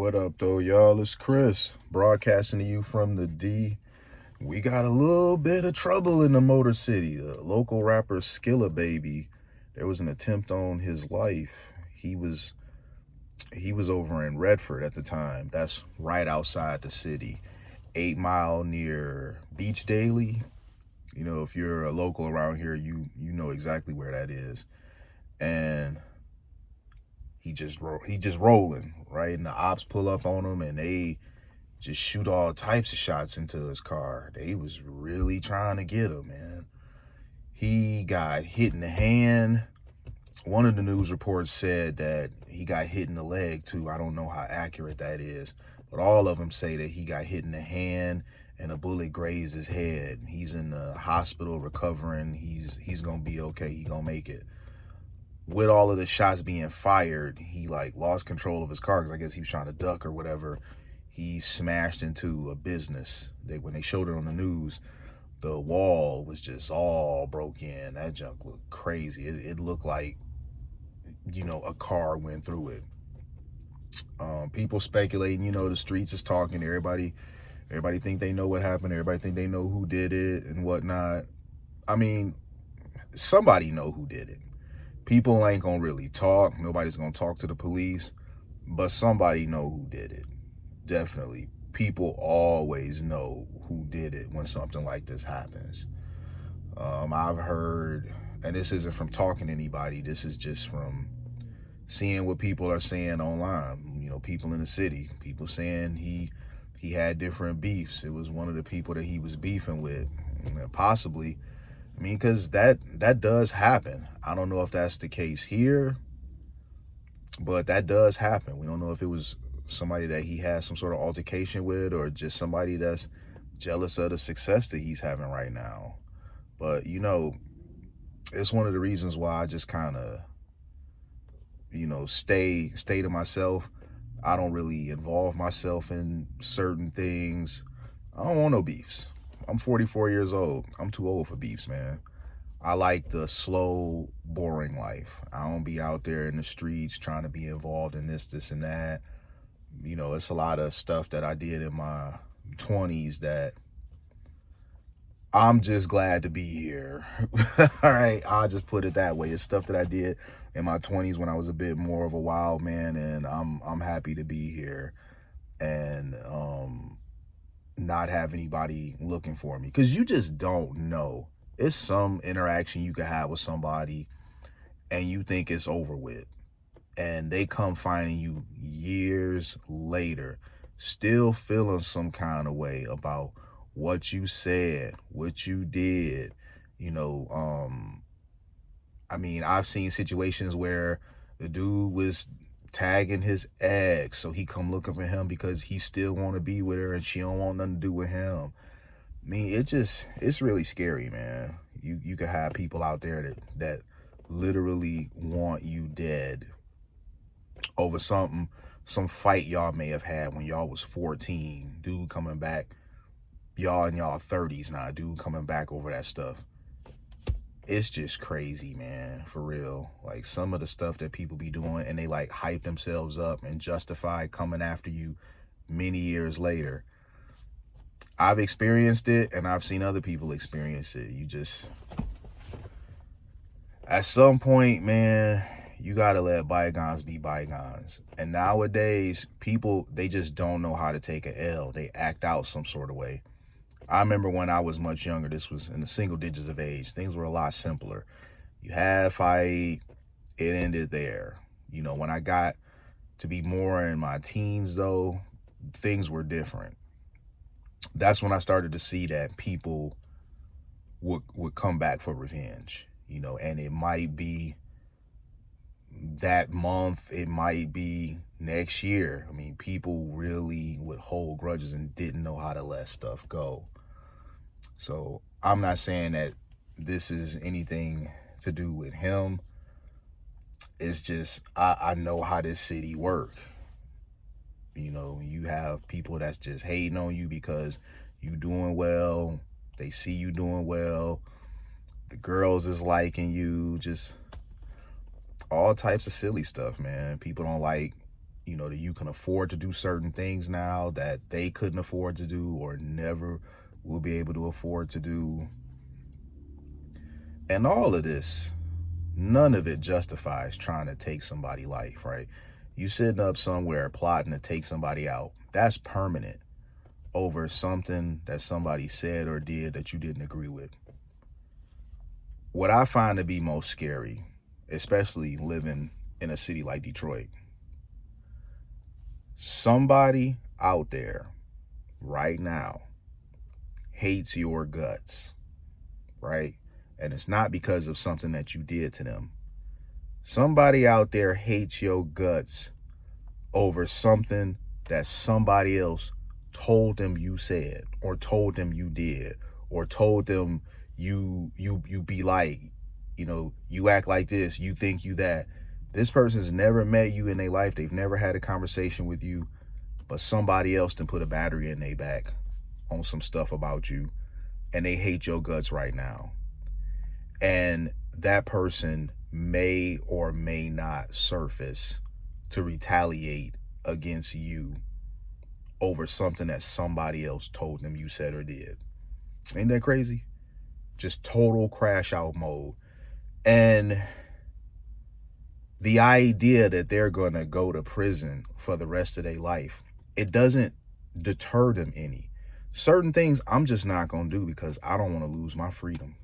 What up, though, y'all? It's Chris, broadcasting to you from the D. We got a little bit of trouble in the Motor City. The local rapper Skilla Baby, there was an attempt on his life. He was over in Redford at the time. That's right outside the city, 8 Mile near Beach Daily. You know, if you're a local around here, you know exactly where that is. And he just rolling, right? And the ops pull up on him and they just shoot all types of shots into his car. They was really trying to get him, man. He got hit in the hand. One of the news reports said that he got hit in the leg too. I don't know how accurate that is, but all of them say that he got hit in the hand and a bullet grazed his head. He's in the hospital recovering. He's gonna be okay. He gonna make it. With all of the shots being fired, he lost control of his car because I guess he was trying to duck or whatever. He smashed into a business. When they showed it on the news, the wall was just all broke in. That junk looked crazy. It looked like, a car went through it. People speculating, the streets is talking. Everybody think they know what happened. Everybody think they know who did it and whatnot. I mean, somebody know who did it. People ain't gonna really talk. Nobody's gonna talk to the police, but somebody know who did it. Definitely. People always know who did it when something like this happens. I've heard, and this isn't from talking to anybody, this is just from seeing what people are saying online. People in the city, people saying he had different beefs. It was one of the people that he was beefing with, possibly. Because that does happen. I don't know if that's the case here, but that does happen. We don't know if it was somebody that he has some sort of altercation with or just somebody that's jealous of the success that he's having right now. But, it's one of the reasons why I just kind of, stay to myself. I don't really involve myself in certain things. I don't want no beefs. I'm 44 years old. I'm too old for beefs, man. I like the slow, boring life. I don't be out there in the streets trying to be involved in this, and that. It's a lot of stuff that I did in my 20s that I'm just glad to be here. All right, I'll just put it that way. It's stuff that I did in my 20s when I was a bit more of a wild man, and I'm happy to be here and not have anybody looking for me, because you just don't know. It's some interaction you could have with somebody and you think it's over with, and they come finding you years later still feeling some kind of way about what you said, what you did. I've seen situations where the dude was tagging his ex, so he come looking for him because he still want to be with her and she don't want nothing to do with him. It's really scary, man. You could have people out there that literally want you dead over some fight y'all may have had when y'all was 14. Dude coming back, y'all in y'all 30s now, dude coming back over that stuff. It's just crazy, man, for real. Like, some of the stuff that people be doing, and they hype themselves up and justify coming after you many years later. I've experienced it, and I've seen other people experience it. At some point, man, you gotta let bygones be bygones. And nowadays, people, they just don't know how to take an L. They act out some sort of way. I remember when I was much younger, this was in the single digits of age, things were a lot simpler. You had a fight, it ended there. When I got to be more in my teens, though, things were different. That's when I started to see that people would come back for revenge, and it might be that month, it might be next year. People really would hold grudges and didn't know how to let stuff go. So I'm not saying that this is anything to do with him. It's just, I know how this city works. You have people that's just hating on you because you doing well. They see you doing well. The girls is liking you. Just all types of silly stuff, man. People don't like that you can afford to do certain things now that they couldn't afford to do or never will be able to afford to do. And all of this, none of it justifies trying to take somebody's life, right? You sitting up somewhere plotting to take somebody out. That's permanent over something that somebody said or did that you didn't agree with. What I find to be most scary, especially living in a city like Detroit, somebody out there right now hates your guts, right? And it's not because of something that you did to them. Somebody out there hates your guts over something that somebody else told them you said, or told them you did, or told them you be like, you act like this, you think you that. This person's never met you in their life. They've never had a conversation with you, but somebody else done put a battery in their back on some stuff about you, and they hate your guts right now. And that person may or may not surface to retaliate against you over something that somebody else told them you said or did. Ain't that crazy? Just total crash out mode. And the idea that they're going to go to prison for the rest of their life, it doesn't deter them any. Certain things I'm just not going to do because I don't want to lose my freedom.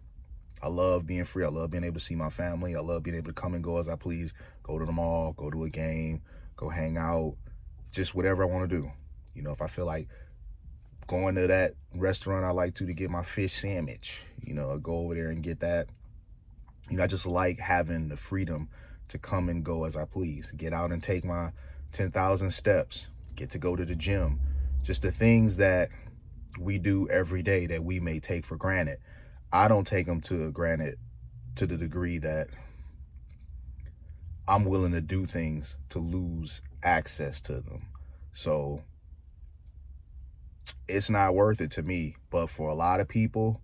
I love being free. I love being able to see my family. I love being able to come and go as I please, go to the mall, go to a game, go hang out, just whatever I want to do. If I feel like going to that restaurant I like to get my fish sandwich, I go over there and get that. I just like having the freedom to come and go as I please, get out and take my 10,000 steps, get to go to the gym, just the things that we do every day that we may take for granted. I don't take them to granted to the degree that I'm willing to do things to lose access to them. So it's not worth it to me. But for a lot of people,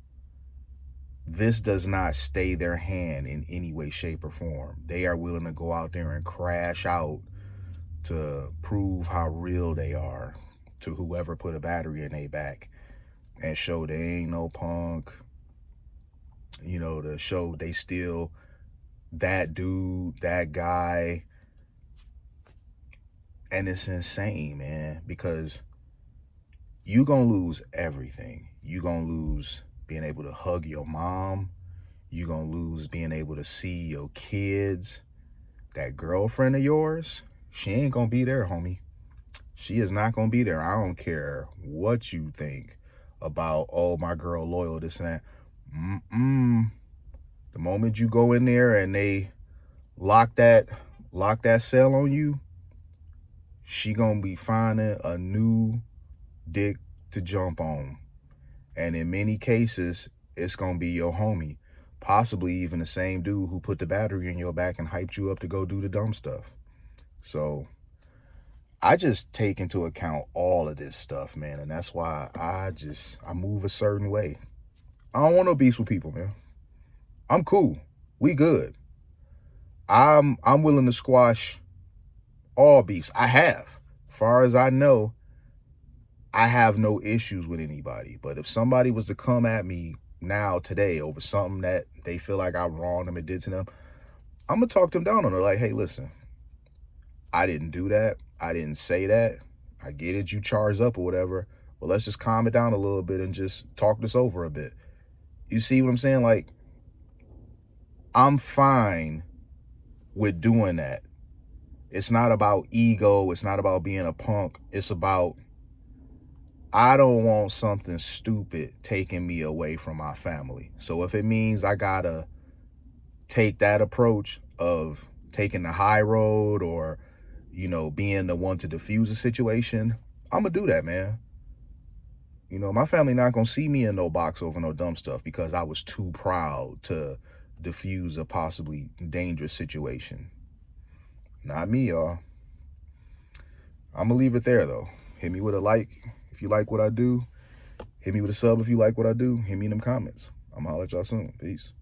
this does not stay their hand in any way, shape, or form. They are willing to go out there and crash out to prove how real they are to whoever put a battery in their back and show they ain't no punk. To show they still that dude, that guy. And it's insane, man, because you gonna lose everything. You gonna lose being able to hug your mom. You gonna lose being able to see your kids. That girlfriend of yours, she ain't gonna be there, homie. She is not gonna be there. I don't care what you think about, oh, my girl loyal, this and that. The moment you go in there and they lock that cell on you, she gonna be finding a new dick to jump on. And in many cases, it's gonna be your homie, possibly even the same dude who put the battery in your back and hyped you up to go do the dumb stuff. So I just take into account all of this stuff, man, and that's why I move a certain way. I don't want no beefs with people, man. I'm cool. We good. I'm willing to squash all beefs. I have. As far as I know, I have no issues with anybody. But if somebody was to come at me now, today, over something that they feel like I wronged them and did to them, I'm going to talk them down on it. Like, hey, listen, I didn't do that. I didn't say that. I get it. You charged up or whatever. But let's just calm it down a little bit and just talk this over a bit. You see what I'm saying? Like, I'm fine with doing that. It's not about ego. It's not about being a punk. It's about, I don't want something stupid taking me away from my family. So if it means I gotta take that approach of taking the high road or, being the one to diffuse a situation, I'm gonna do that, man. My family not gonna see me in no box over no dumb stuff because I was too proud to diffuse a possibly dangerous situation. Not me, y'all. I'm gonna leave it there, though. Hit me with a like if you like what I do. Hit me with a sub if you like what I do. Hit me in them comments. I'm gonna holler at y'all soon. Peace.